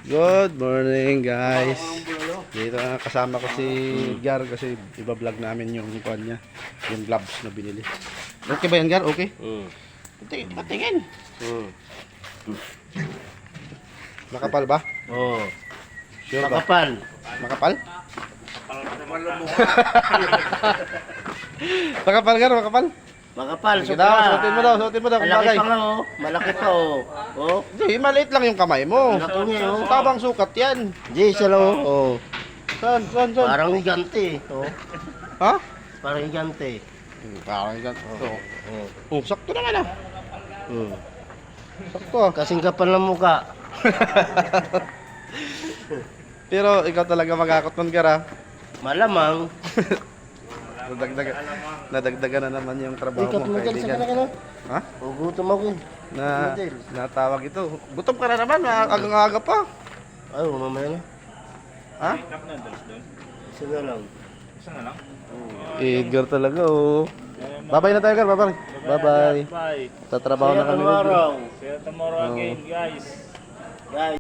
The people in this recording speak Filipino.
Good morning guys. Dito na kasama ko si Gar kasi iba-vlog namin yung kuan niya, yung gloves na binili. Okay ba yan Gar? Okay? Patingin. Makapal ba? Oo. Sure ba? Makapal. Makapal? Makapal Gar, makapal. Makapal. Sige daw, suotin mo daw kung Malaki bagay. pa nga oh. Malaki pa oh. Oh. Hindi, maliit lang yung kamay mo. Laki niya oh. Tabang sukat yan. Di, isa lang oh. Oh. Saan? Parang higante. Oh. Ha? Parang higante. Parang ganito. Oh. Oh, sakto naman ah. Sakto ah. Kasing kapal ng mukha. Pero ikaw talaga magakot nun, Gar, ah. Malamang. Nadagdagan na naman yung trabaho Ikat mo, mo dyan sa kaibigan. kanila. Ha? Gutom ako eh. Natawag ito. Gutom ka na naman, agang-aga pa. Ay, mamaya na. Ha? Isa na lang. Edgar talaga, oh. Bye-bye na tayo, Gar. Bye-bye. Bye-bye. Bye. Tatrabaho na kami. Tomorrow. See you tomorrow again, guys. Guys.